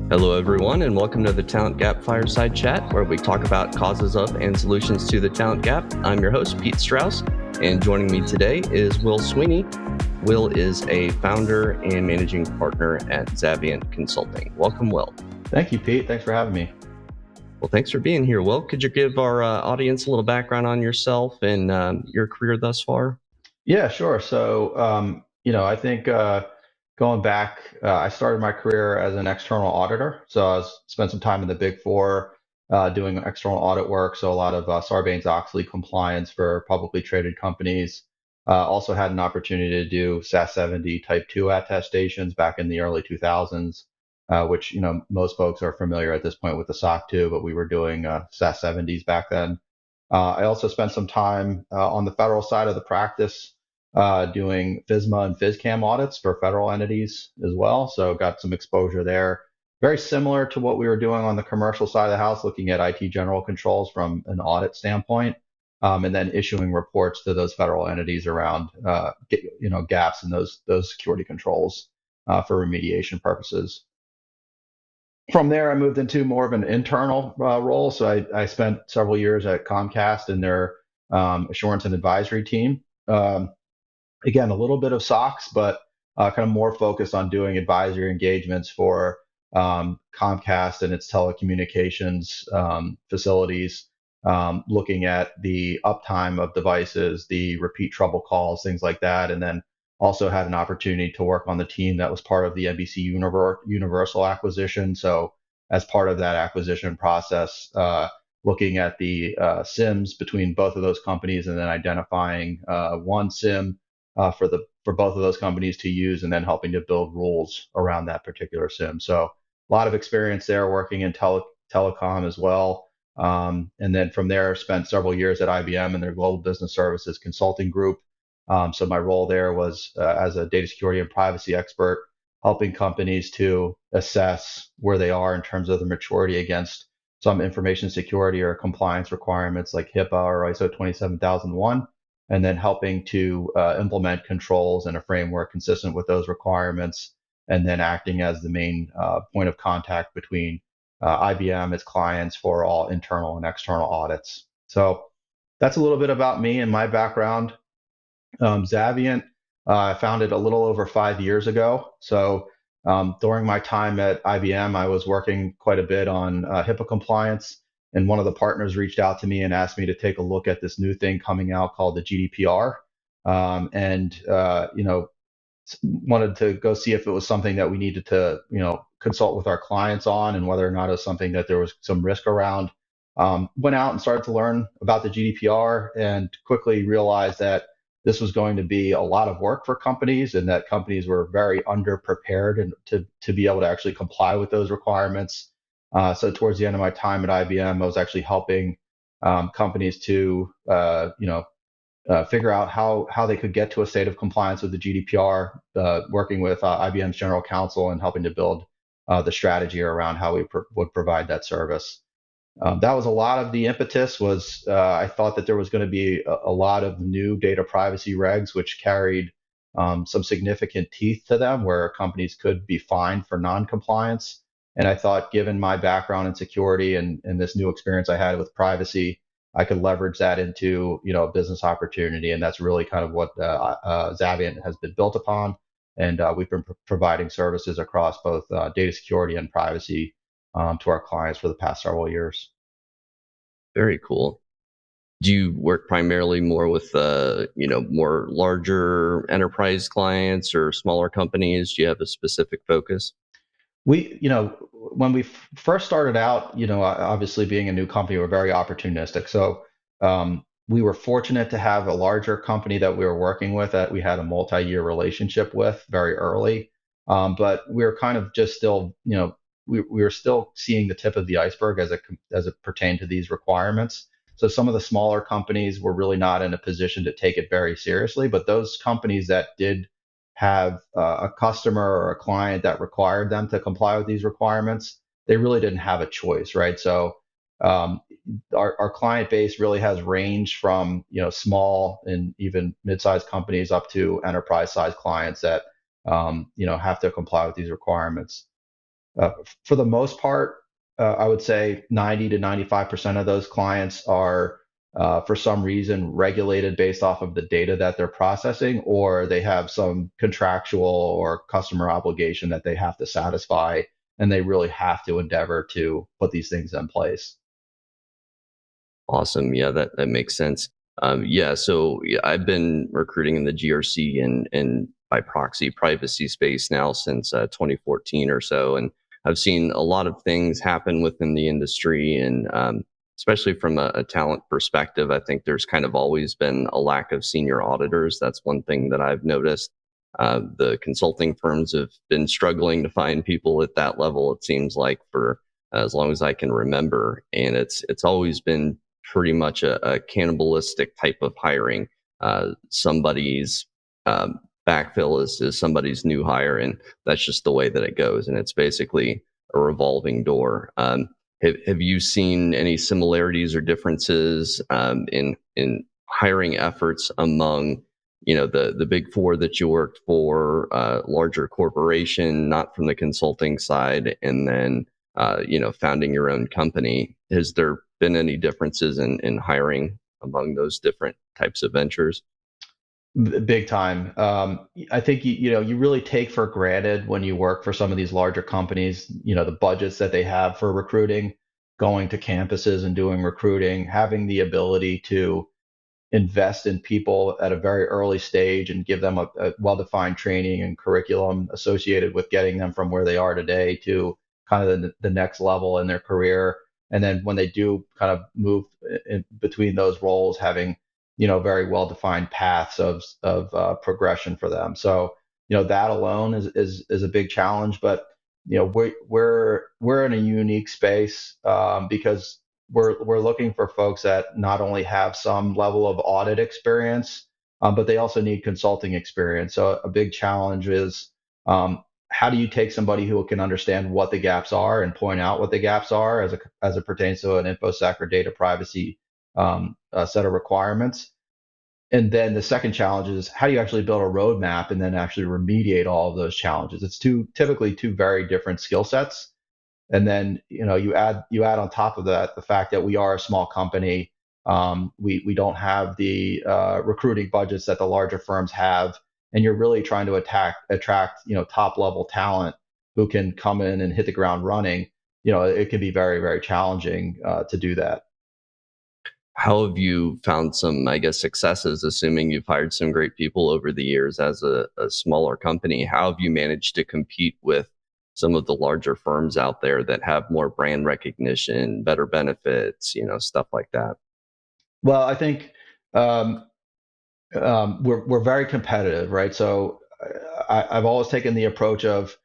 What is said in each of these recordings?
Hello, everyone, and welcome to the Talent Gap Fireside Chat, where we talk about causes of and solutions to the talent gap. I'm your host, Pete Strauss, and joining me today is Will Sweeney. Will is a founder and managing partner at Zavient Consulting. Welcome, Will. Thank you, Pete. Thanks for having me. Well, thanks for being here, Will. Could you give our audience a little background on yourself and your career thus far? Yeah, sure. So, I think going back, I started my career as an external auditor. So spent some time in the Big Four doing external audit work. So a lot of Sarbanes-Oxley compliance for publicly traded companies. Also had an opportunity to do SAS 70 Type 2 attestations back in the early 2000s, which, most folks are familiar at this point with the SOC 2, but we were doing SAS 70s back then. I also spent some time on the federal side of the practice doing FISMA and FISCAM audits for federal entities as well. So got some exposure there. Very similar to what we were doing on the commercial side of the house, looking at IT general controls from an audit standpoint, and then issuing reports to those federal entities around gaps in those security controls for remediation purposes. From there, I moved into more of an internal role. So I spent several years at Comcast in their assurance and advisory team. Again, a little bit of SOX, but kind of more focused on doing advisory engagements for Comcast and its telecommunications facilities, looking at the uptime of devices, the repeat trouble calls, things like that. And then also had an opportunity to work on the team that was part of the NBC Universal acquisition. So as part of that acquisition process, looking at the SIMs between both of those companies and then identifying one SIM for both of those companies to use, and then helping to build rules around that particular SIM. So a lot of experience there working in telecom as well. And then from there, spent several years at IBM in their global business services consulting group. So my role there was as a data security and privacy expert, helping companies to assess where they are in terms of the maturity against some information security or compliance requirements like HIPAA or ISO 27001, and then helping to implement controls and a framework consistent with those requirements, and then acting as the main point of contact between IBM, its clients, for all internal and external audits. So that's a little bit about me and my background. Zavient, I founded a little over 5 years ago. So during my time at IBM, I was working quite a bit on HIPAA compliance. And one of the partners reached out to me and asked me to take a look at this new thing coming out called the GDPR, and wanted to go see if it was something that we needed to consult with our clients on, and whether or not it was something that there was some risk around. Went out and started to learn about the GDPR, and quickly realized that this was going to be a lot of work for companies, and that companies were very underprepared and to be able to actually comply with those requirements. So towards the end of my time at IBM, I was actually helping companies to figure out how they could get to a state of compliance with the GDPR, working with IBM's general counsel and helping to build the strategy around how we would provide that service. That was a lot of the impetus. Was I thought that there was going to be a lot of new data privacy regs which carried some significant teeth to them, where companies could be fined for non-compliance. And I thought, given my background in security and this new experience I had with privacy, I could leverage that into a business opportunity. And that's really kind of what Zavient has been built upon. And we've been providing services across both data security and privacy to our clients for the past several years. Very cool. Do you work primarily more with more larger enterprise clients or smaller companies? Do you have a specific focus? When we first started out, obviously being a new company, we're very opportunistic. So we were fortunate to have a larger company that we were working with, that we had a multi-year relationship with very early. But we were kind of just still, we were still seeing the tip of the iceberg as it pertained to these requirements. So some of the smaller companies were really not in a position to take it very seriously. But those companies that did have a customer or a client that required them to comply with these requirements, they really didn't have a choice, right? So our client base really has ranged from small and even mid-sized companies up to enterprise-sized clients that have to comply with these requirements. For the most part, I would say 90 to 95% of those clients are, for some reason, regulated based off of the data that they're processing, or they have some contractual or customer obligation that they have to satisfy, and they really have to endeavor to put these things in place. Awesome. Yeah, that makes sense. Yeah, so yeah, I've been recruiting in the GRC and by proxy privacy space now since 2014 or so, and I've seen a lot of things happen within the industry, and especially from a talent perspective, I think there's kind of always been a lack of senior auditors. That's one thing that I've noticed. The consulting firms have been struggling to find people at that level. It seems like for as long as I can remember, and it's always been pretty much a cannibalistic type of hiring. Somebody's backfill is somebody's new hire, and that's just the way that it goes. And it's basically a revolving door. Have you seen any similarities or differences in hiring efforts among the big four that you worked for, larger corporation, not from the consulting side, and then founding your own company? Has there been any differences in hiring among those different types of ventures? Big time. I think you really take for granted when you work for some of these larger companies, the budgets that they have for recruiting, going to campuses and doing recruiting, having the ability to invest in people at a very early stage and give them a well-defined training and curriculum associated with getting them from where they are today to kind of the next level in their career. And then when they do kind of move in between those roles, having very well-defined paths of progression for them. So that alone is a big challenge, but we're in a unique space because we're looking for folks that not only have some level of audit experience, but they also need consulting experience. So a big challenge is how do you take somebody who can understand what the gaps are and point out what the gaps are as it pertains to an InfoSec or data privacy set of requirements. And then the second challenge is how do you actually build a roadmap and then actually remediate all of those challenges? It's typically two very different skill sets. And then you add on top of that the fact that we are a small company. We don't have the recruiting budgets that the larger firms have, and you're really trying to attract top level talent who can come in and hit the ground running. It can be very, very challenging to do that. How have you found some, I guess, successes, assuming you've hired some great people over the years as a smaller company? How have you managed to compete with some of the larger firms out there that have more brand recognition, better benefits, stuff like that? Well, I think um, we're very competitive, right? So I've always taken the approach of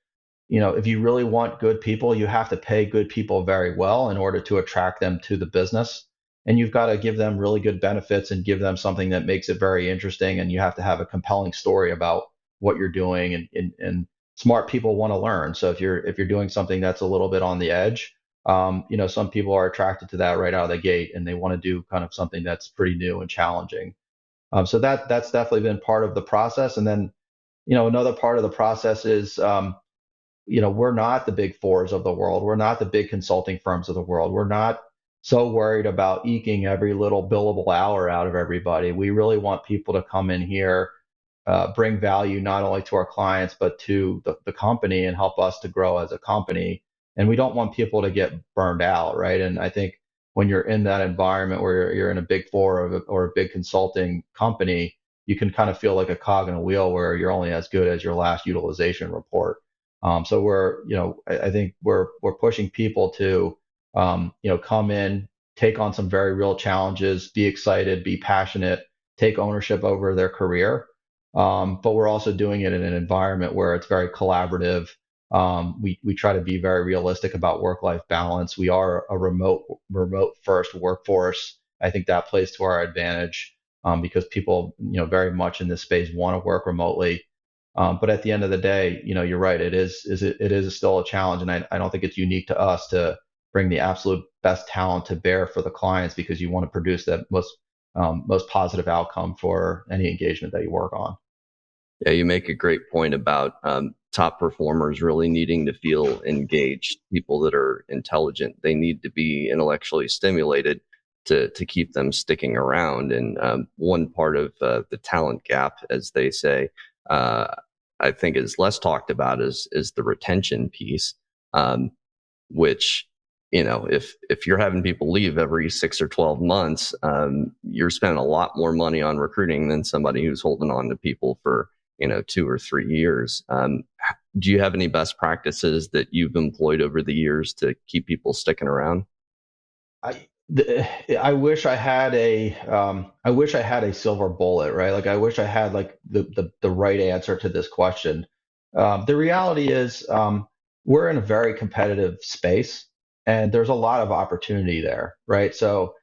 if you really want good people, you have to pay good people very well in order to attract them to the business. And you've got to give them really good benefits and give them something that makes it very interesting. And you have to have a compelling story about what you're doing. And smart people want to learn. So if you're doing something that's a little bit on the edge, some people are attracted to that right out of the gate, and they want to do kind of something that's pretty new and challenging. So that's definitely been part of the process. And then another part of the process is we're not the big fours of the world. We're not the big consulting firms of the world. We're not so worried about eking every little billable hour out of everybody. We really want people to come in here, bring value not only to our clients, but to the company and help us to grow as a company. And we don't want people to get burned out, right? And I think when you're in that environment where you're in a big four or a big consulting company, you can kind of feel like a cog in a wheel where you're only as good as your last utilization report. So I think we're pushing people to, come in, take on some very real challenges, be excited, be passionate, take ownership over their career. But we're also doing it in an environment where it's very collaborative. We try to be very realistic about work-life balance. We are a remote first workforce. I think that plays to our advantage because people, very much in this space want to work remotely. But at the end of the day, you're right. It is still a challenge, and I don't think it's unique to us to bring the absolute best talent to bear for the clients because you want to produce that most positive outcome for any engagement that you work on. Yeah, you make a great point about top performers really needing to feel engaged. People that are intelligent, they need to be intellectually stimulated to keep them sticking around. And one part of the talent gap, as they say, uh, I think is less talked about is the retention piece. Um, which, if you're having people leave every 6 or 12 months, you're spending a lot more money on recruiting than somebody who's holding on to people for 2 or 3 years. Do you have any best practices that you've employed over the years to keep people sticking around? I wish I had a silver bullet, right? Like I wish I had like the right answer to this question. The reality is, we're in a very competitive space, and there's a lot of opportunity there, right? So,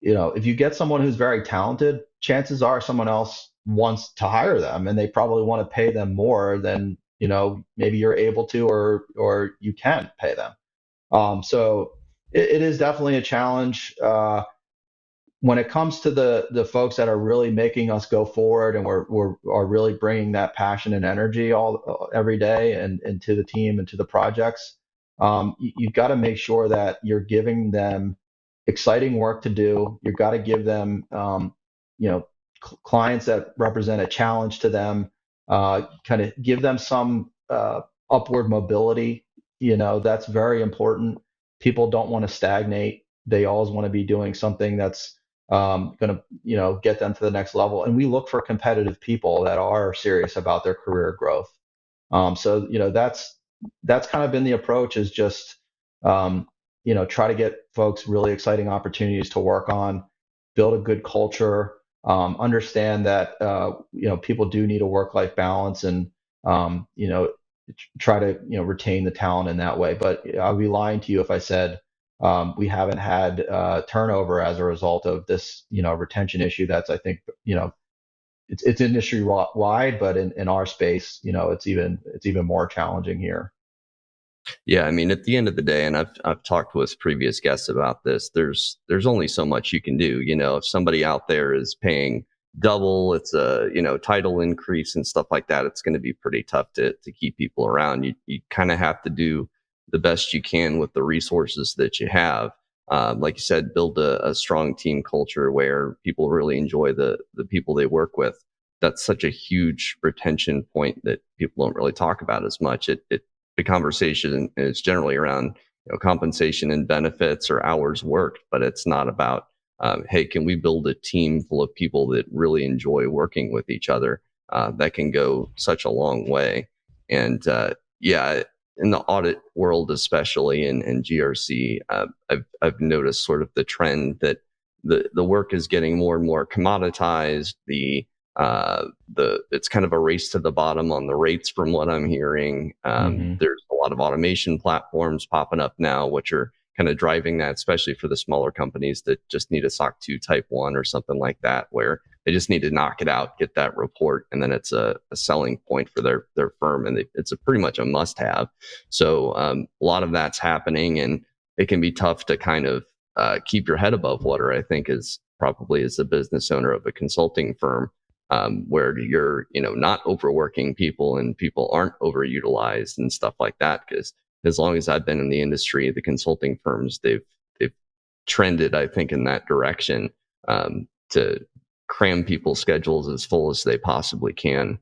if you get someone who's very talented, chances are someone else wants to hire them, and they probably want to pay them more than, maybe you're able to, or you can pay them. So it is definitely a challenge. When it comes to the folks that are really making us go forward, and we're are really bringing that passion and energy all every day, and to the team and to the projects, you've got to make sure that you're giving them exciting work to do. You've got to give them, you know clients that represent a challenge to them. Kind of give them some upward mobility. That's very important. People don't want to stagnate. They always want to be doing something that's going to get them to the next level. And we look for competitive people that are serious about their career growth. So that's kind of been the approach, is just try to get folks really exciting opportunities to work on, build a good culture, understand that people do need a work-life balance, and try to retain the talent in that way. But I'd be lying to you if I said we haven't had turnover as a result of this retention issue. That's, I think, it's industry wide, but in our space, it's even more challenging here. Yeah, I mean, at the end of the day, and I've talked with previous guests about this. There's only so much you can do. If somebody out there is paying double, it's a title increase and stuff like that. It's going to be pretty tough to keep people around. You kind of have to do the best you can with the resources that you have. Like you said, build a strong team culture where people really enjoy the people they work with. That's such a huge retention point that people don't really talk about as much. The conversation is generally around compensation and benefits or hours worked, but it's not about hey, can we build a team full of people that really enjoy working with each other? That can go such a long way. And yeah, in the audit world, especially in GRC, I've noticed sort of the trend that the work is getting more and more commoditized. The it's kind of a race to the bottom on the rates, from what I'm hearing. Hmm. There's a lot of automation platforms popping up now, which are kind of driving that, especially for the smaller companies that just need a SOC 2 Type 1 or something like that, where they just need to knock it out, get that report, and then it's a selling point for their firm, and it's pretty much a must have. So a lot of that's happening, and it can be tough to kind of keep your head above water. I think is probably as a business owner of a consulting firm, where you're not overworking people and people aren't overutilized and stuff like that. Because as long as I've been in the industry, the consulting firms, they've trended, I think, in that direction, to cram people's schedules as full as they possibly can.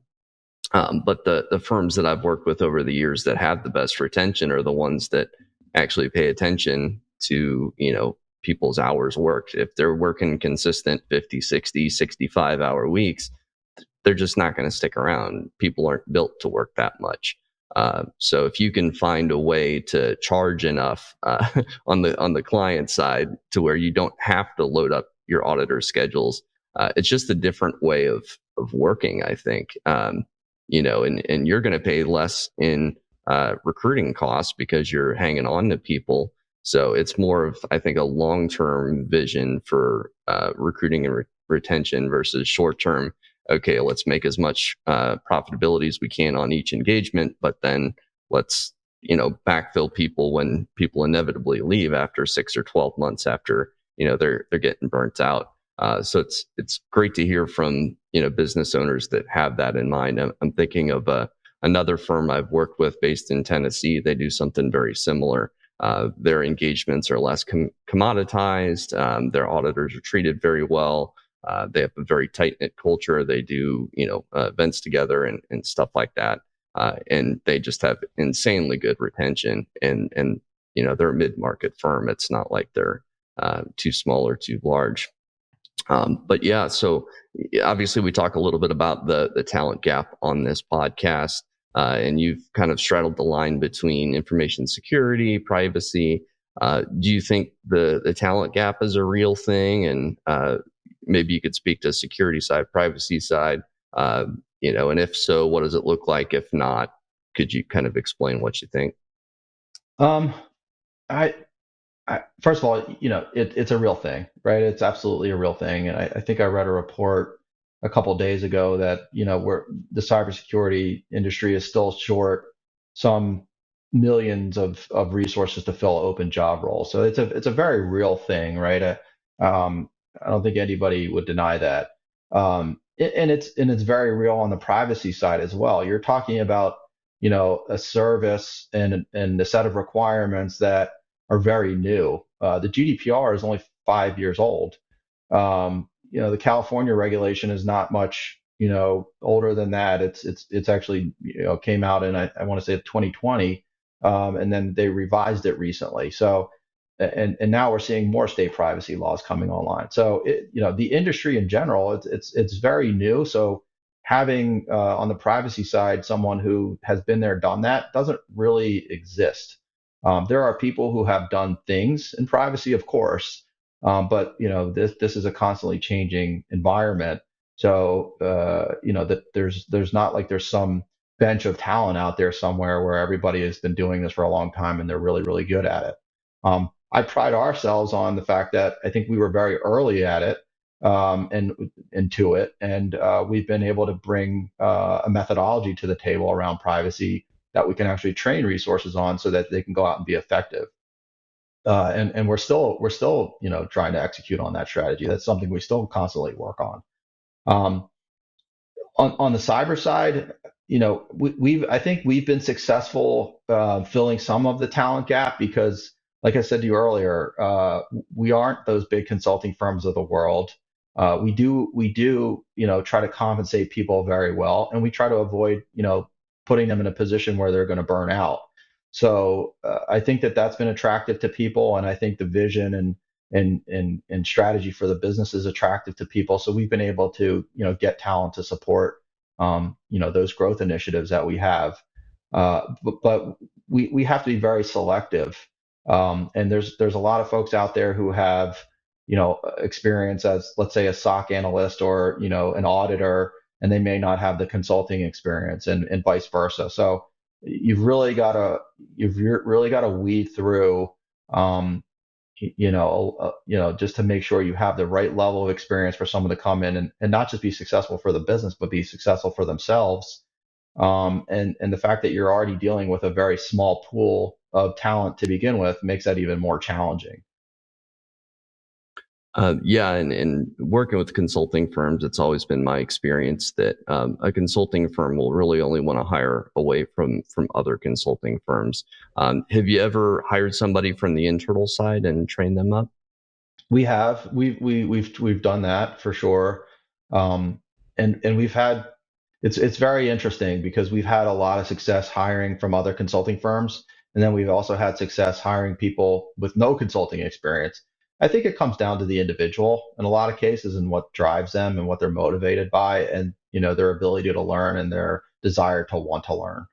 But the firms that I've worked with over the years that have the best retention are the ones that actually pay attention to people's hours worked. If they're working consistent 50, 60, 65 hour weeks, they're just not going to stick around. People aren't built to work that much. So if you can find a way to charge enough on the client side to where you don't have to load up your auditor schedules, it's just a different way of working, I think. And you're going to pay less in recruiting costs because you're hanging on to people. So it's more of, I think, a long-term vision for recruiting and retention versus short-term. Okay, let's make as much profitability as we can on each engagement, but then let's backfill people when people inevitably leave after 6 or 12 months after they're getting burnt out. So it's great to hear from business owners that have that in mind. I'm thinking of another firm I've worked with based in Tennessee. They do something very similar. Their engagements are less commoditized. Their auditors are treated very well. They have a very tight knit culture. They do events together and stuff like that. And they just have insanely good retention. And they're a mid market firm. It's not like they're too small or too large. But yeah, so obviously we talk a little bit about the talent gap on this podcast, and you've kind of straddled the line between information security, privacy. Do you think the talent gap is a real thing? And maybe you could speak to security side, privacy side, and if so, what does it look like? If not, could you kind of explain what you think? Um, I first of all, it's a real thing, right? It's absolutely a real thing. And I think I read a report a couple of days ago that, where the cybersecurity industry is still short some millions of resources to fill open job roles. So it's a very real thing, right? I don't think anybody would deny that. And it's very real on the privacy side as well. You're talking about, a service and a set of requirements that are very new. The GDPR is only 5 years old. The California regulation is not much, older than that. It's actually, came out in I want to say 2020, and then they revised it recently. So, and now we're seeing more state privacy laws coming online. So, the industry in general, it's very new. So having on the privacy side someone who has been there, done that doesn't really exist. There are people who have done things in privacy, of course, but this is a constantly changing environment. So that there's not like there's some bench of talent out there somewhere where everybody has been doing this for a long time and they're really really good at it. I pride ourselves on the fact that I think we were very early at it, and into it, and we've been able to bring a methodology to the table around privacy that we can actually train resources on so that they can go out and be effective. And we're still trying to execute on that strategy. That's something we still constantly work on. Um, on the cyber side, I think we've been successful filling some of the talent gap because, like I said to you earlier, we aren't those big consulting firms of the world. We do try to compensate people very well, and we try to avoid putting them in a position where they're going to burn out. So I think that that's been attractive to people, and I think the vision and strategy for the business is attractive to people. So we've been able to get talent to support those growth initiatives that we have. But we have to be very selective. And there's a lot of folks out there who have experience as, let's say, a SOC analyst or an auditor, and they may not have the consulting experience, and vice versa. So you've really got to weed through, just to make sure you have the right level of experience for someone to come in and not just be successful for the business, but be successful for themselves. And the fact that you're already dealing with a very small pool of talent to begin with makes that even more challenging. Yeah, and working with consulting firms, it's always been my experience that a consulting firm will really only want to hire away from other consulting firms. Have you ever hired somebody from the internal side and trained them up? We've done that for sure. And we've had it's very interesting because we've had a lot of success hiring from other consulting firms, and then we've also had success hiring people with no consulting experience. I think it comes down to the individual in a lot of cases and what drives them and what they're motivated by, and their ability to learn and their desire to want to learn.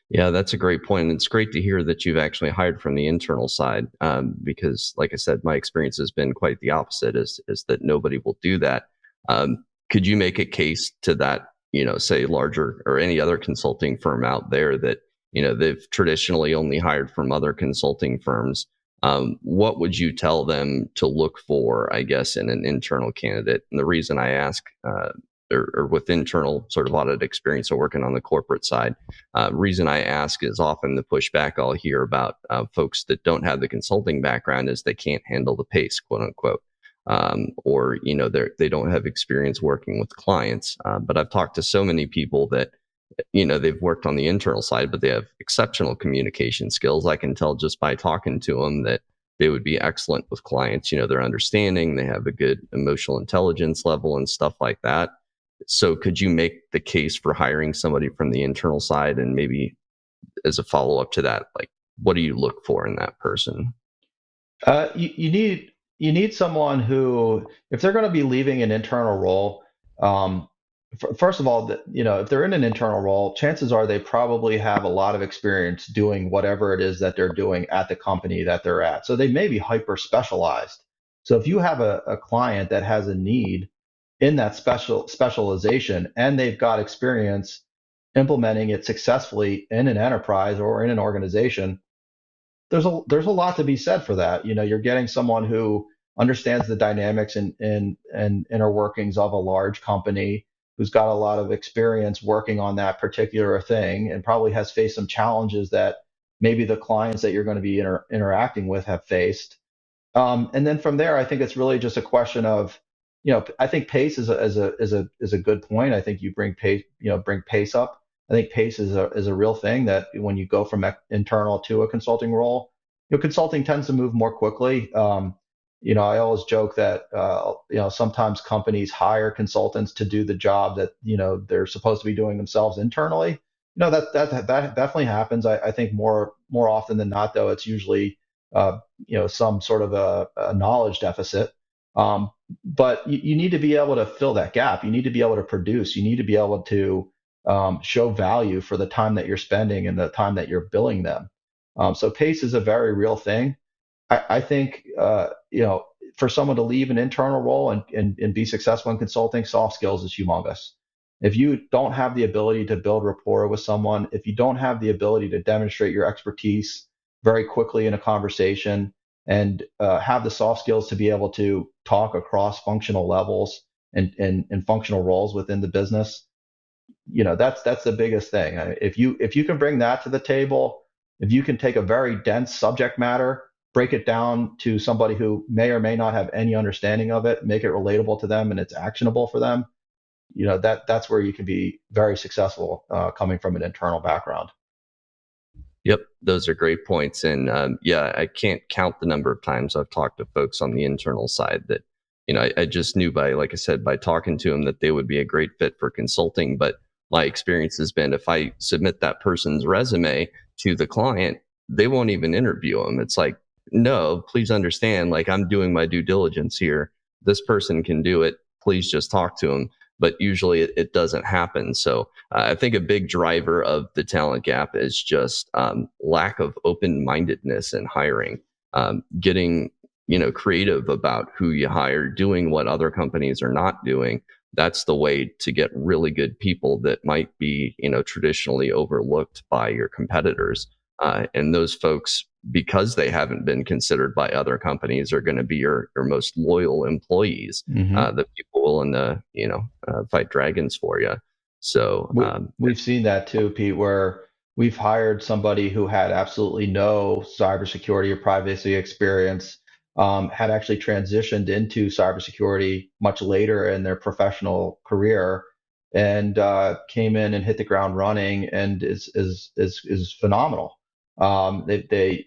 Yeah, that's a great point. It's great to hear that you've actually hired from the internal side, because, like I said, my experience has been quite the opposite. Is that nobody will do that? Could you make a case to that? Say larger or any other consulting firm out there that they've traditionally only hired from other consulting firms. What would you tell them to look for, I guess, in an internal candidate? And the reason I ask, or with internal sort of audit experience or working on the corporate side, reason I ask is often the pushback I'll hear about folks that don't have the consulting background is they can't handle the pace, quote unquote. or they don't have experience working with clients. But I've talked to so many people that they've worked on the internal side, but they have exceptional communication skills. I can tell just by talking to them that they would be excellent with clients. They're understanding, they have a good emotional intelligence level and stuff like that. So could you make the case for hiring somebody from the internal side? And maybe as a follow-up to that, like, what do you look for in that person? You need someone who, if they're going to be leaving an internal role, um, first of all, if they're in an internal role, chances are they probably have a lot of experience doing whatever it is that they're doing at the company that they're at. So they may be hyper specialized. So if you have a client that has a need in that specialization and they've got experience implementing it successfully in an enterprise or in an organization, there's a lot to be said for that. You're getting someone who understands the dynamics and inner workings of a large company, who's got a lot of experience working on that particular thing, and probably has faced some challenges that maybe the clients that you're going to be interacting with have faced. And then from there, I think it's really just a question of, I think pace is a good point. I think you bring pace up. I think pace is a real thing, that when you go from internal to a consulting role, consulting tends to move more quickly. I always joke that sometimes companies hire consultants to do the job that they're supposed to be doing themselves internally. That definitely happens. I think more often than not, though, it's usually some sort of a knowledge deficit. But you need to be able to fill that gap. You need to be able to produce. You need to be able to show value for the time that you're spending and the time that you're billing them. So pace is a very real thing. I think for someone to leave an internal role and be successful in consulting, soft skills is humongous. If you don't have the ability to build rapport with someone, if you don't have the ability to demonstrate your expertise very quickly in a conversation, and have the soft skills to be able to talk across functional levels and functional roles within the business, that's the biggest thing. If you can bring that to the table, if you can take a very dense subject matter, break it down to somebody who may or may not have any understanding of it, make it relatable to them, and it's actionable for them, that's where you can be very successful coming from an internal background. Yep, those are great points. And yeah, I can't count the number of times I've talked to folks on the internal side that, I just knew by, like I said, by talking to them that they would be a great fit for consulting. But my experience has been, if I submit that person's resume to the client, they won't even interview them. It's like, no, please understand, like, I'm doing my due diligence here. This person can do it. Please just talk to them. But usually it doesn't happen. So I think a big driver of the talent gap is just lack of open-mindedness in hiring, getting creative about who you hire, doing what other companies are not doing. That's the way to get really good people that might be traditionally overlooked by your competitors. And those folks, because they haven't been considered by other companies, are going to be your most loyal employees, Hmm. that people willing to fight dragons for you. So We've seen that too, Pete, where we've hired somebody who had absolutely no cybersecurity or privacy experience, had actually transitioned into cybersecurity much later in their professional career, and came in and hit the ground running, and is phenomenal. They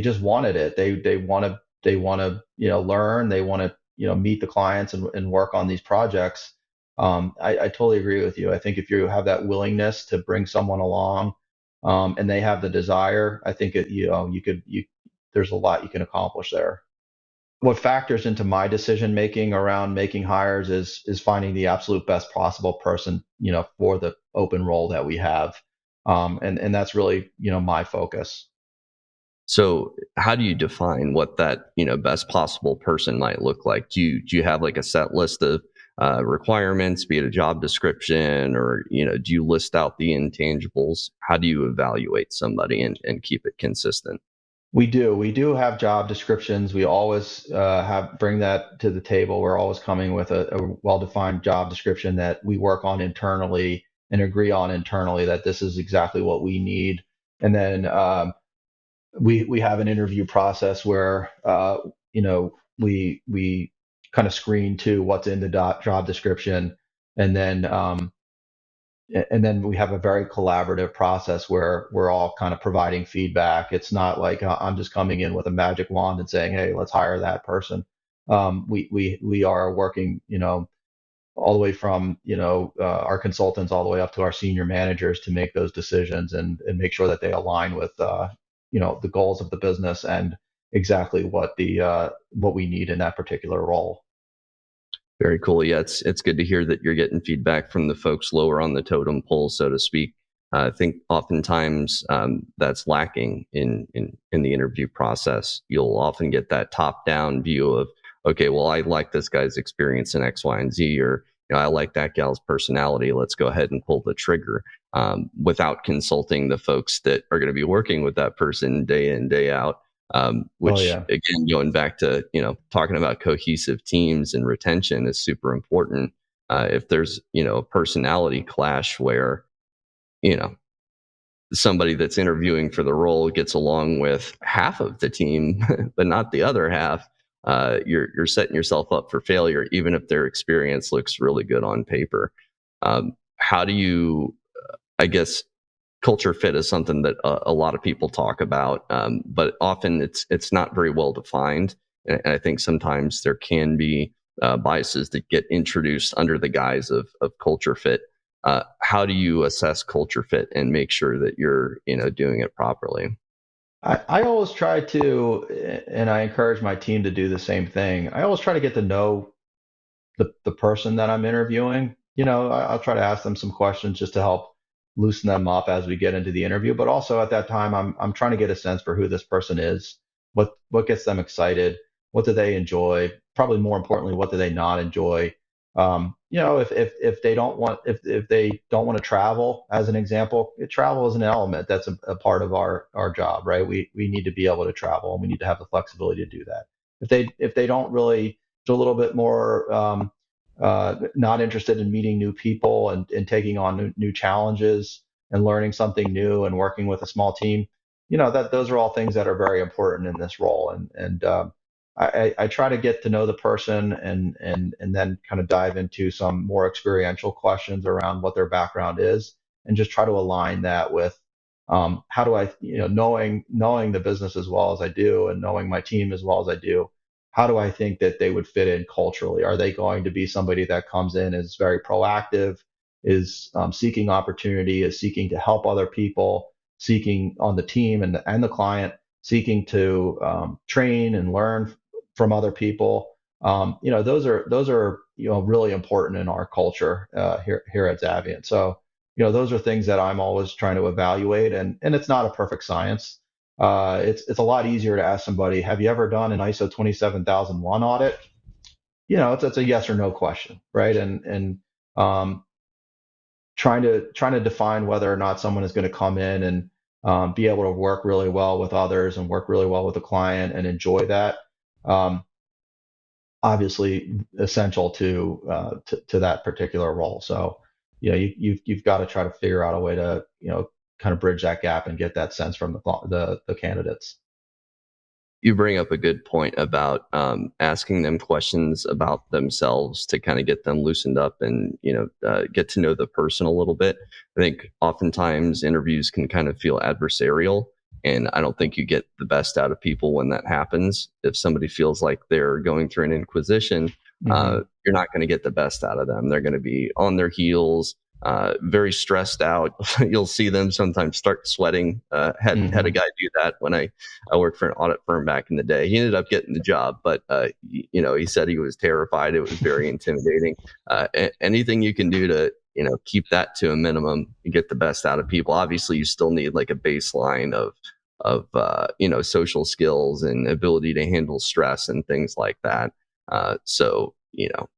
just wanted it. They want to learn. They want to meet the clients and work on these projects. I totally agree with you. I think if you have that willingness to bring someone along, and they have the desire, I think there's a lot you can accomplish there. What factors into my decision making around making hires is finding the absolute best possible person, for the open role that we have, and that's really my focus. so how do you define what that best possible person might look like? Do you have like a set list of requirements, be it a job description, or do you list out the intangibles? How do you evaluate somebody and keep it consistent? We do have job descriptions. We always have bring that to the table. We're always coming with a well-defined job description that we work on internally and agree on internally, that this is exactly what we need. And then we have an interview process where we kind of screen to what's in the job description, and then we have a very collaborative process where we're all kind of providing feedback. It's not like I'm just coming in with a magic wand and saying, "Hey, let's hire that person." We are working, all the way from our consultants all the way up to our senior managers to make those decisions and make sure that they align with the goals of the business and exactly what we need in that particular role. Very cool. Yeah, it's good to hear that you're getting feedback from the folks lower on the totem pole, so to speak. I think oftentimes that's lacking in the interview process. You'll often get that top down view of, okay, well, I like this guy's experience in X, Y, and Z, or I like that gal's personality. Let's go ahead and pull the trigger, without consulting the folks that are going to be working with that person day in, day out. Oh Which yeah. again, going back to talking about cohesive teams and retention is super important. If there's a personality clash where you know somebody that's interviewing for the role gets along with half of the team but not the other half, you're setting yourself up for failure, even if their experience looks really good on paper. How do you, I guess, culture fit is something that a lot of people talk about, but often it's not very well defined. And I think sometimes there can be biases that get introduced under the guise of culture fit. How do you assess culture fit and make sure that you're doing it properly? I always try to, and I encourage my team to do the same thing. I always try to get to know the person that I'm interviewing. I'll try to ask them some questions just to help loosen them up as we get into the interview. But also at that time, I'm trying to get a sense for who this person is, what gets them excited, what do they enjoy, probably more importantly, what do they not enjoy. If they don't want if they don't want to travel, as an example, travel is an element that's a part of our job, right? We need to be able to travel, and we need to have the flexibility to do that. If they don't really, a little bit more not interested in meeting new people and taking on new challenges and learning something new and working with a small team, that those are all things that are very important in this role. I try to get to know the person and then kind of dive into some more experiential questions around what their background is, and just try to align that with how do I, knowing the business as well as I do and knowing my team as well as I do, how do I think that they would fit in culturally? Are they going to be somebody that comes in, is very proactive, is seeking opportunity, is seeking to help other people, seeking on the team and the client, seeking to train and learn from other people? Those are really important in our culture here at Zavient. So those are things that I'm always trying to evaluate, and it's not a perfect science. It's a lot easier to ask somebody, have you ever done an ISO 27001 audit? It's a yes or no question, right? And um, trying to define whether or not someone is going to come in and be able to work really well with others and work really well with the client and enjoy that. Um, Obviously essential to that particular role. So you've got to try to figure out a way to kind of bridge that gap and get that sense from the candidates. You bring up a good point about asking them questions about themselves to kind of get them loosened up and get to know the person a little bit. I think oftentimes interviews can kind of feel adversarial, and I don't think you get the best out of people when that happens. If somebody feels like they're going through an inquisition, Hmm. you're not going to get the best out of them. They're going to be on their heels, very stressed out. You'll see them sometimes start sweating. Had a Hmm. guy do that when I worked for an audit firm back in the day. He ended up getting the job, but he said he was terrified. It was very intimidating. Anything you can do to keep that to a minimum and get the best out of people. Obviously, you still need like a baseline of social skills and ability to handle stress and things like that. So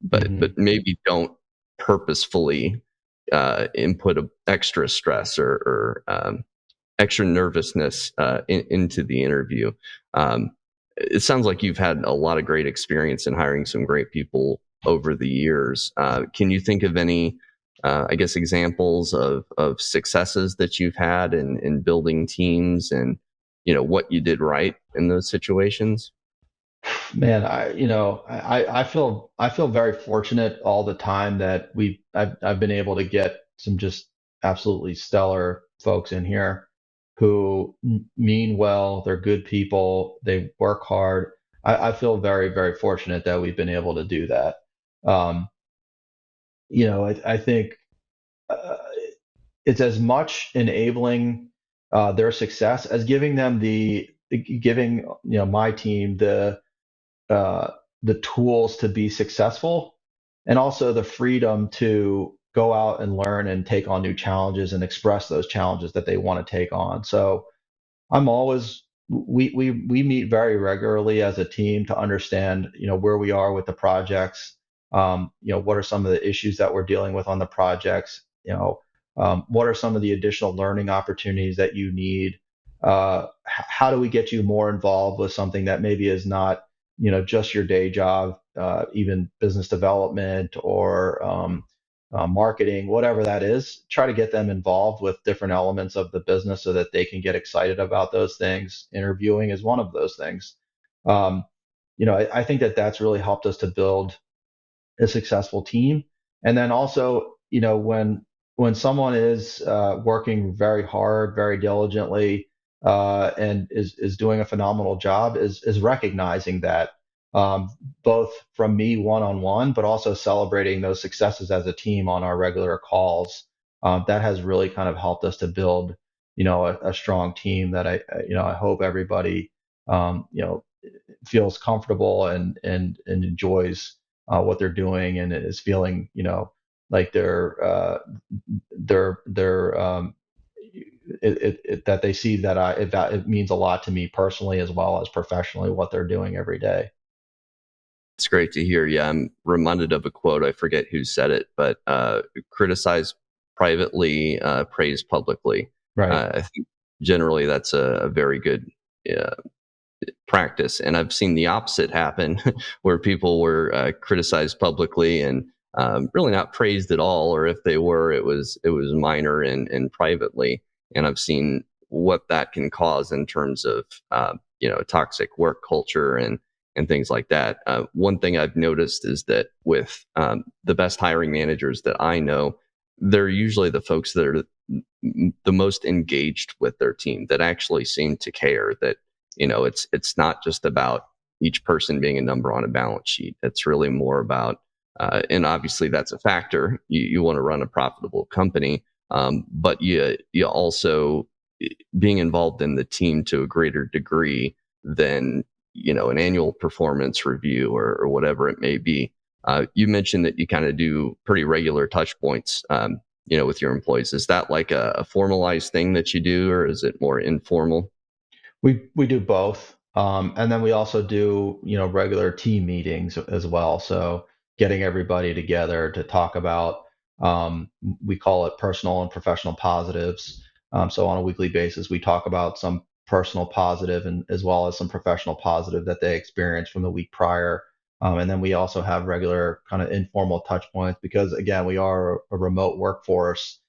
but Hmm. maybe don't purposefully input a extra stress or extra nervousness into the interview. It sounds like you've had a lot of great experience in hiring some great people over the years. Can you think of any, I guess, examples of successes that you've had in building teams and what you did right in those situations? Man, I feel very fortunate all the time that I've been able to get some just absolutely stellar folks in here who mean well. They're good people. They work hard. I feel very, very fortunate that we've been able to do that. Um, I think uh, it's as much enabling their success as giving them giving my team uh, the tools to be successful, and also the freedom to go out and learn and take on new challenges and express those challenges that they want to take on. So I'm always we meet very regularly as a team to understand where we are with the projects. What are some of the issues that we're dealing with on the projects. What are some of the additional learning opportunities that you need. How do we get you more involved with something that maybe is not just your day job, even business development or marketing, whatever that is. Try to get them involved with different elements of the business so that they can get excited about those things. Interviewing is one of those things. Um, I think that that's really helped us to build a successful team. And then also, when someone is working very hard, very diligently, and is doing a phenomenal job, is recognizing that, um, both from me one on one, but also celebrating those successes as a team on our regular calls. That has really kind of helped us to build, a strong team that I hope everybody, feels comfortable and enjoys what they're doing, and is feeling like they're that they see that it means a lot to me personally as well as professionally what they're doing every day. It's great to hear. Yeah, I'm reminded of a quote. I forget who said it, but criticize privately, praise publicly. Right. I think generally that's a very good uh, practice. And I've seen the opposite happen where people were criticized publicly and really not praised at all, or if they were, it was minor and privately. And I've seen what that can cause in terms of toxic work culture and things like that. One thing I've noticed is that with the best hiring managers that I know, they're usually the folks that are the most engaged with their team, that actually seem to care, that it's not just about each person being a number on a balance sheet. It's really more about and obviously that's a factor. You want to run a profitable company, but you also being involved in the team to a greater degree than an annual performance review or whatever it may be. You mentioned that you kind of do pretty regular touch points, with your employees. Is that like a formalized thing that you do, or is it more informal? We do both, and then we also do regular team meetings as well. So getting everybody together to talk about, we call it personal and professional positives. So on a weekly basis, we talk about some personal positive and as well as some professional positive that they experienced from the week prior. And then we also have regular kind of informal touch points because again, we are a remote workforce.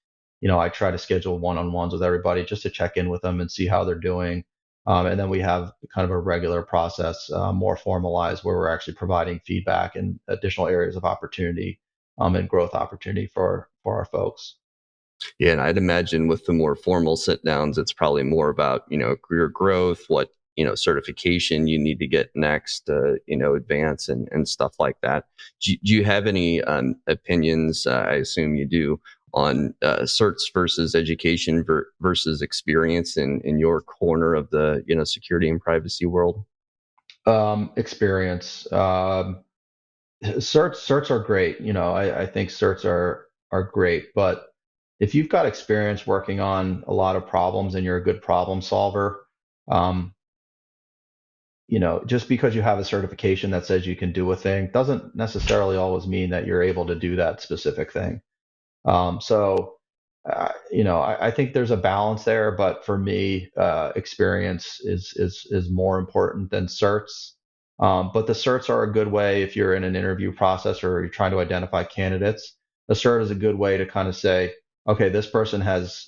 I try to schedule one-on-ones with everybody just to check in with them and see how they're doing. And then we have kind of a regular process, more formalized, where we're actually providing feedback and additional areas of opportunity, and growth opportunity for our folks. Yeah, and I'd imagine with the more formal sit downs, it's probably more about, career growth, what, certification you need to get next, advance and stuff like that. Do you have any opinions? I assume you do on certs versus education versus experience in your corner of the, security and privacy world. Experience. Certs are great. I think certs are great, but if you've got experience working on a lot of problems and you're a good problem solver, um, just because you have a certification that says you can do a thing doesn't necessarily always mean that you're able to do that specific thing. I think there's a balance there, but for me, experience is more important than certs. But the certs are a good way if you're in an interview process or you're trying to identify candidates. The cert is a good way to kind of say, okay, this person has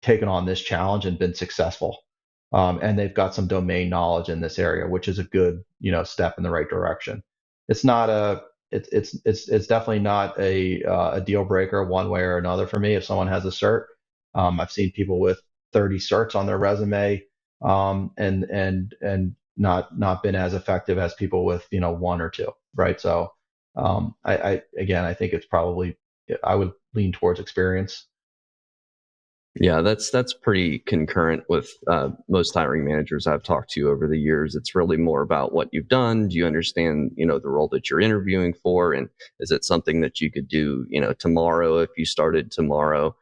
taken on this challenge and been successful. and they've got some domain knowledge in this area, which is a good, step in the right direction. It's not a it's definitely not a deal breaker one way or another for me if someone has a cert. I've seen people with 30 certs on their resume, and not been as effective as people with one or two, right? So I again, I think it's probably, I would lean towards experience. Yeah, that's pretty concurrent with most hiring managers I've talked to over the years. It's really more about what you've done. Do you understand, the role that you're interviewing for, and is it something that you could do, tomorrow if you started tomorrow,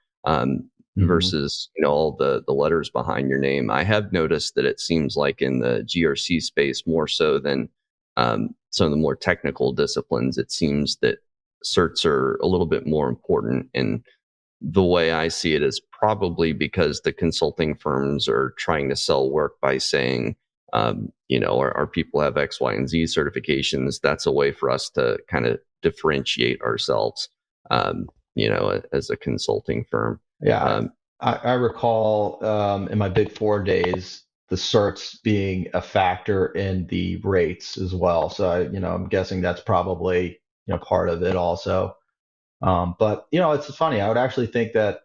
Hmm. versus all the letters behind your name. I have noticed that it seems like in the GRC space more so than some of the more technical disciplines. It seems that certs are a little bit more important, and the way I see it is probably because the consulting firms are trying to sell work by saying, our people have X, Y, and Z certifications. That's a way for us to kind of differentiate ourselves, as a consulting firm. Yeah, Um, I recall in my Big Four days, the certs being a factor in the rates as well. So I'm guessing that's probably part of it also. But it's funny. I would actually think that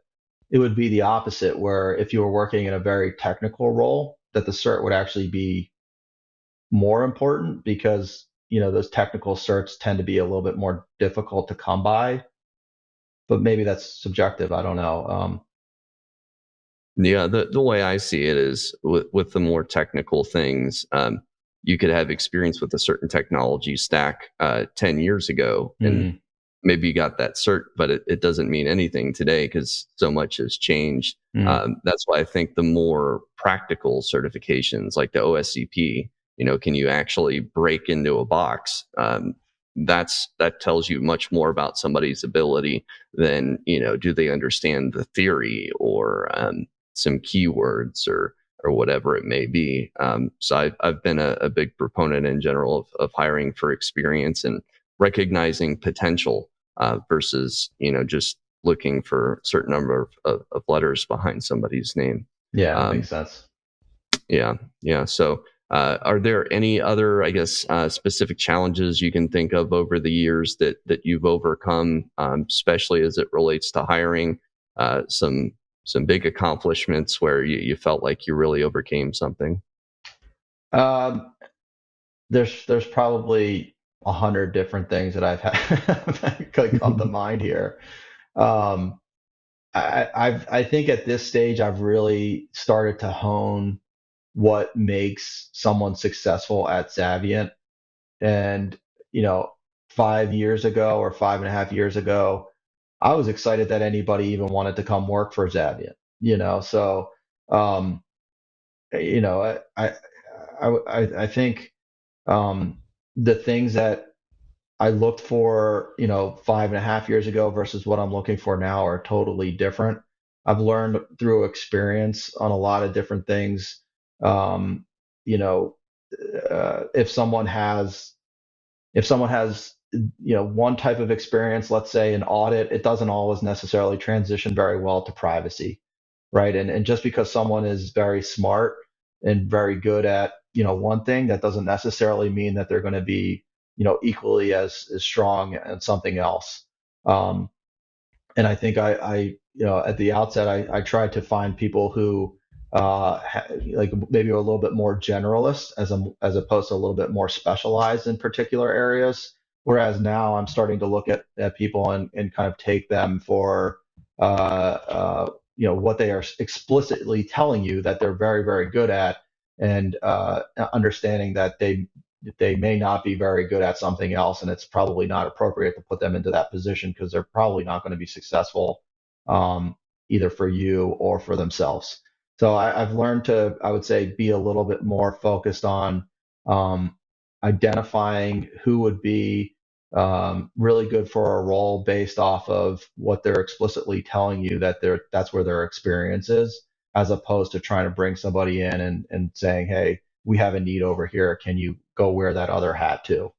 it would be the opposite, where if you were working in a very technical role, that the cert would actually be more important because those technical certs tend to be a little bit more difficult to come by. But maybe that's subjective. I don't know. Yeah, the way I see it is with the more technical things, you could have experience with a certain technology stack 10 years ago, and Mm, maybe you got that cert, but it doesn't mean anything today because so much has changed. mm, That's why I think the more practical certifications like the OSCP, can you actually break into a box? That tells you much more about somebody's ability than, do they understand the theory or some keywords or whatever it may be. So I've been a big proponent in general of hiring for experience and recognizing potential versus just looking for a certain number of letters behind somebody's name. yeah, Um, makes sense. yeah, yeah. So, are there any other, I guess, specific challenges you can think of over the years that you've overcome, especially as it relates to hiring? Some big accomplishments where you felt like you really overcame something. Um, there's probably 100 different things that I've had that could come to mind here. Um, I think at this stage I've really started to hone what makes someone successful at Savient. And, you know, 5 years ago or 5.5 years ago, I was excited that anybody even wanted to come work for Zavient, so, um, I think, um, the things that I looked for, 5.5 years ago versus what I'm looking for now are totally different. I've learned through experience on a lot of different things. Um, you know, if someone has one type of experience, let's say an audit, it doesn't always necessarily transition very well to privacy, right? And just because someone is very smart and very good at one thing, that doesn't necessarily mean that they're going to be equally as strong at something else. Um, and I think at the outset, I tried to find people who like maybe a little bit more generalist as opposed to a little bit more specialized in particular areas. Whereas now I'm starting to look at people and kind of take them for what they are explicitly telling you that they're very, very good at, and understanding that they may not be very good at something else, and it's probably not appropriate to put them into that position because they're probably not going to be successful, um, either for you or for themselves. So I've learned to, I would say, be a little bit more focused on um, identifying who would be really good for a role based off of what they're explicitly telling you that that's where their experience is, as opposed to trying to bring somebody in and saying, hey, we have a need over here. Can you go wear that other hat too?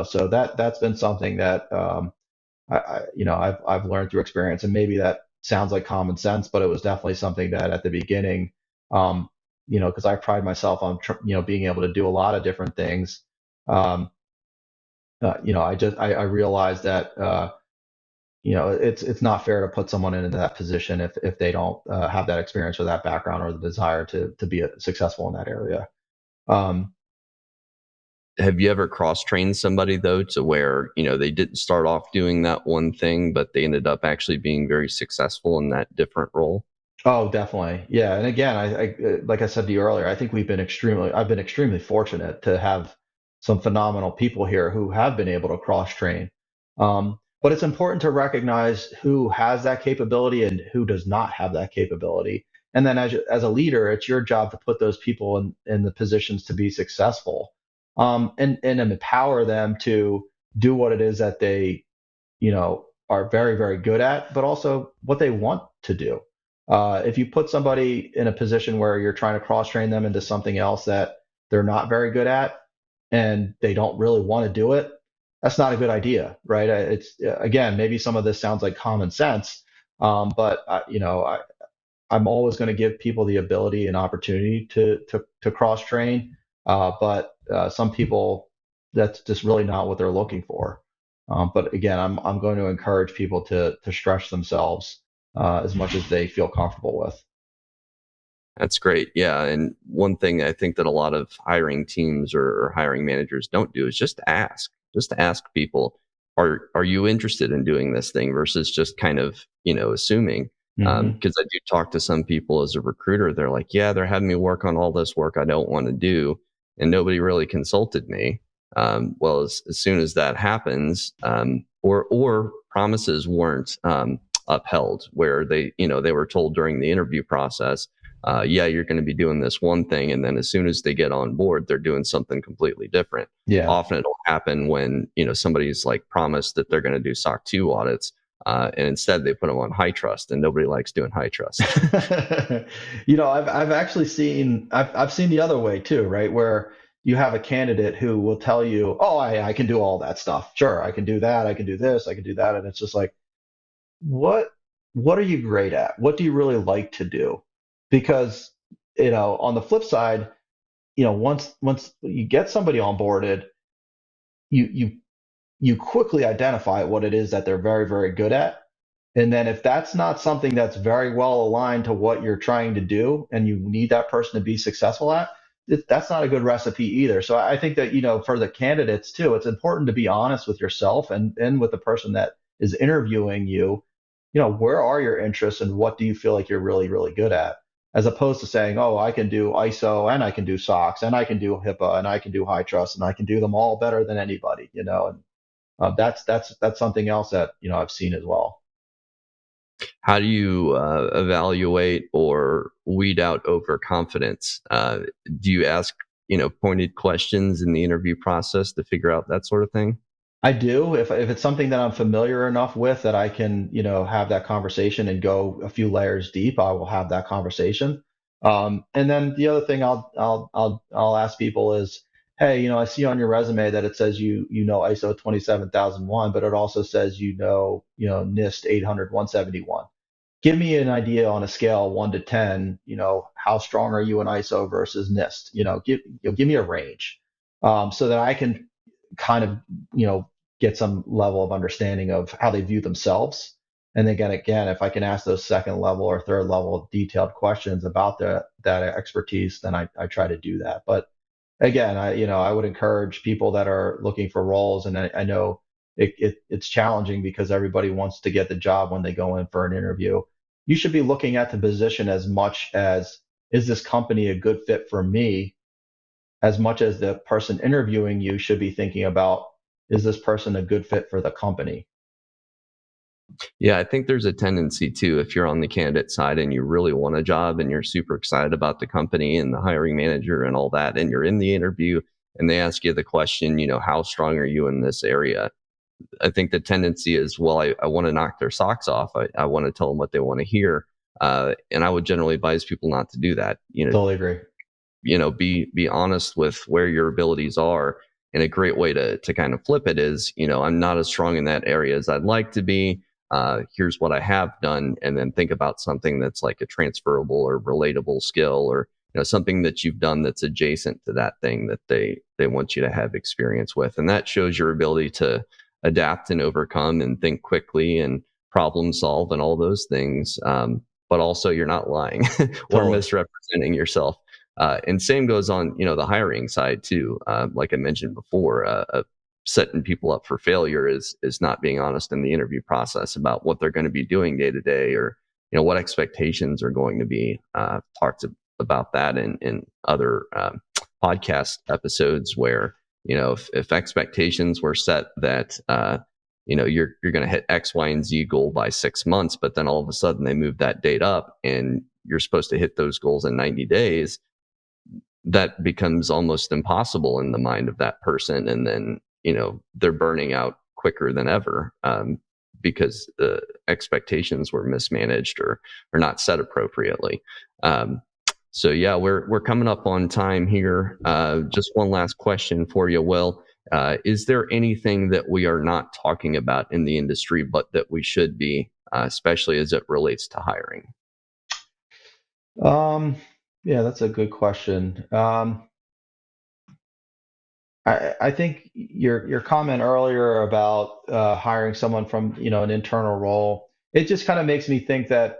So that's been something that I've learned through experience, and maybe that sounds like common sense, but it was definitely something that at the beginning, um, because I pride myself on being able to do a lot of different things. Um, I realized that it's not fair to put someone into that position if they don't have that experience or that background or the desire to be successful in that area. Um, Have you ever cross-trained somebody though to where, they didn't start off doing that one thing, but they ended up actually being very successful in that different role? Oh, definitely. Yeah. And again, like I said to you earlier, I think I've been extremely fortunate to have some phenomenal people here who have been able to cross train. But it's important to recognize who has that capability and who does not have that capability. And then as a leader, it's your job to put those people in the positions to be successful, and empower them to do what it is that they are very, very good at, but also what they want to do. If you put somebody in a position where you're trying to cross train them into something else that they're not very good at and they don't really want to do it, that's not a good idea, right? It's again, maybe some of this sounds like common sense, but I'm always going to give people the ability and opportunity to cross train. But some people, that's just really not what they're looking for. But again, I'm going to encourage people to stretch themselves as much as they feel comfortable with. That's great. Yeah. And one thing I think that a lot of hiring teams or hiring managers don't do is just ask. Just ask people, are you interested in doing this thing versus just kind of, assuming. Hmm. Because I do talk to some people as a recruiter, they're like, yeah, they're having me work on all this work I don't want to do. And nobody really consulted me. Well, as soon as that happens, or promises weren't upheld where they were told during the interview process, yeah, you're going to be doing this one thing. And then as soon as they get on board, they're doing something completely different. Yeah. Often it'll happen when, somebody's like promised that they're going to do SOC 2 audits. And instead they put them on high trust, and nobody likes doing high trust. I've actually I've seen the other way too, right? Where you have a candidate who will tell you, "Oh, I can do all that stuff. Sure, I can do that. I can do this. I can do that." And it's just like, what what are you great at? What do you really like to do? Because on the flip side, once you get somebody onboarded, you you you quickly identify what it is that they're very, very good at. And then if that's not something that's very well aligned to what you're trying to do and you need that person to be successful at, that's not a good recipe either. So I think that, for the candidates too, it's important to be honest with yourself and with the person that is interviewing you. Where are your interests and what do you feel like you're really, really good at? As opposed to saying, oh, I can do ISO and I can do SOX and I can do HIPAA and I can do high trust and I can do them all better than anybody, and that's something else that I've seen as well. How do you evaluate or weed out overconfidence? Do you ask, pointed questions in the interview process to figure out that sort of thing? I do if it's something that I'm familiar enough with that I can have that conversation and go a few layers deep. I will have that conversation. And then the other thing I'll ask people is, hey, I see on your resume that it says you know ISO 27001, but it also says NIST 800 171. Give me an idea on a scale 1 to 10, how strong are you in ISO versus NIST? Give me a range, so that I can kind of, get some level of understanding of how they view themselves. And again, if I can ask those second level or third level detailed questions about that expertise, then I try to do that. But again, I would encourage people that are looking for roles, and I know it's challenging because everybody wants to get the job when they go in for an interview. You should be looking at the position as much as, is this company a good fit for me, as much as the person interviewing you should be thinking about, is this person a good fit for the company? Yeah, I think there's a tendency too, if you're on the candidate side and you really want a job and you're super excited about the company and the hiring manager and all that, and you're in the interview and they ask you the question, how strong are you in this area? I think the tendency is, well, I want to knock their socks off. I want to tell them what they want to hear. And I would generally advise people not to do that. Totally agree. Be honest with where your abilities are. And a great way to kind of flip it is, I'm not as strong in that area as I'd like to be. Here's what I have done, and then think about something that's like a transferable or relatable skill, or something that you've done that's adjacent to that thing that they want you to have experience with. And that shows your ability to adapt and overcome and think quickly and problem solve and all those things. But also you're not lying or Totally. misrepresenting yourself. And same goes on, the hiring side too. Like I mentioned before, setting people up for failure is not being honest in the interview process about what they're going to be doing day to day, or what expectations are going to be. Talked about that in other podcast episodes where if expectations were set that you're going to hit X, Y, and Z goal by 6 months, but then all of a sudden they move that date up and you're supposed to hit those goals in 90 days, that becomes almost impossible in the mind of that person. And then, they're burning out quicker than ever because the expectations were mismanaged or not set appropriately. So yeah, we're coming up on time here. Just one last question for you, Will. Is there anything that we are not talking about in the industry, but that we should be, especially as it relates to hiring? Yeah, that's a good question. I think your comment earlier about hiring someone from an internal role, it just kind of makes me think that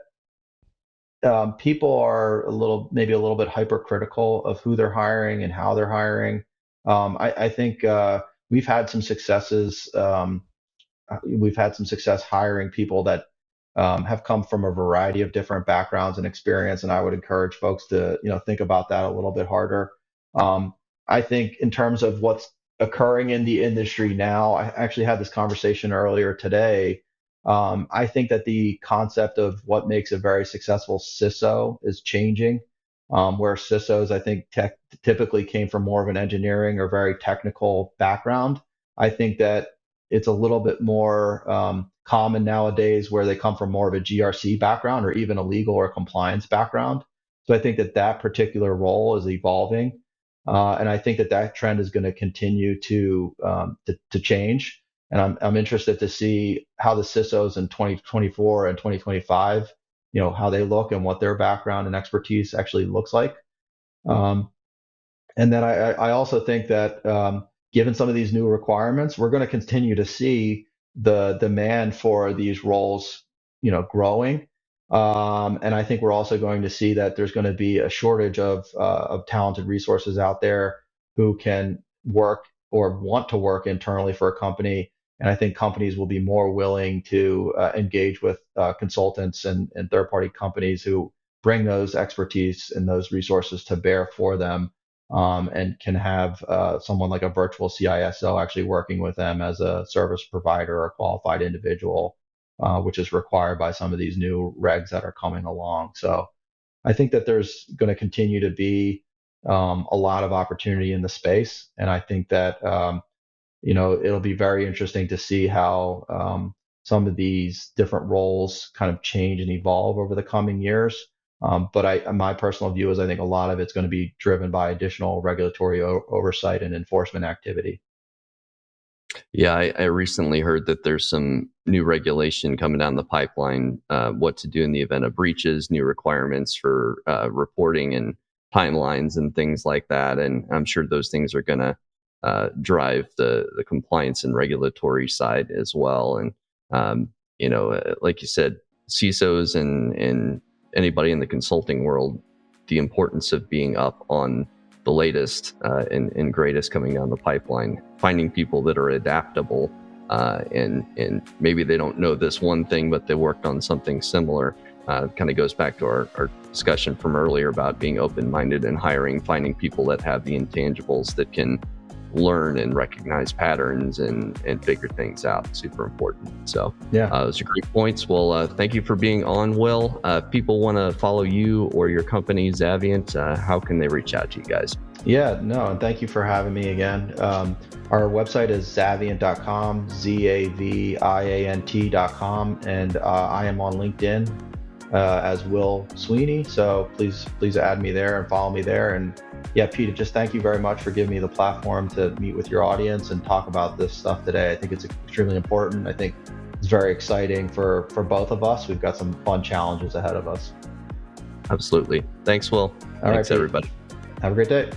people are maybe a little bit hypercritical of who they're hiring and how they're hiring. I think we've had some successes. We've had some success hiring people that have come from a variety of different backgrounds and experience, and I would encourage folks to think about that a little bit harder. Um, I think in terms of what's occurring in the industry now, I actually had this conversation earlier today. I think that the concept of what makes a very successful CISO is changing, where CISOs, I think, typically came from more of an engineering or very technical background. I think that it's a little bit more common nowadays where they come from more of a GRC background or even a legal or compliance background. So I think that particular role is evolving. And I think that trend is going to continue to change. And I'm interested to see how the CISOs in 2024 and 2025, how they look and what their background and expertise actually looks like. Um, and then I also think that given some of these new requirements, we're going to continue to see the demand for these roles, growing. And I think we're also going to see that there's going to be a shortage of talented resources out there who can work or want to work internally for a company. And I think companies will be more willing to engage with consultants and third-party companies who bring those expertise and those resources to bear for them, and can have someone like a virtual CISO actually working with them as a service provider or a qualified individual, which is required by some of these new regs that are coming along. So I think that there's going to continue to be a lot of opportunity in the space. And I think that, it'll be very interesting to see how some of these different roles kind of change and evolve over the coming years. But my personal view is I think a lot of it's going to be driven by additional regulatory oversight and enforcement activity. Yeah, I recently heard that there's some new regulation coming down the pipeline, what to do in the event of breaches, new requirements for reporting and timelines and things like that. And I'm sure those things are going to drive the compliance and regulatory side as well. And, like you said, CISOs and anybody in the consulting world, the importance of being up on the latest and greatest coming down the pipeline, finding people that are adaptable, and maybe they don't know this one thing, but they worked on something similar. Kind of goes back to our discussion from earlier about being open-minded and hiring, finding people that have the intangibles that can learn and recognize patterns and figure things out. Super important. So Yeah. Those are great points. Well, thank you for being on, Will. If people want to follow you or your company, Zavient, how can they reach out to you guys? Yeah, no, and thank you for having me again. Our website is zavient.com, Zaviant.com, and I am on LinkedIn as Will Sweeney. So please add me there and follow me there. And yeah, Peter, just thank you very much for giving me the platform to meet with your audience and talk about this stuff today. I think it's extremely important. I think it's very exciting for both of us. We've got some fun challenges ahead of us. Absolutely. Thanks, Will. All right, Thanks, Pete. everybody. Have a great day.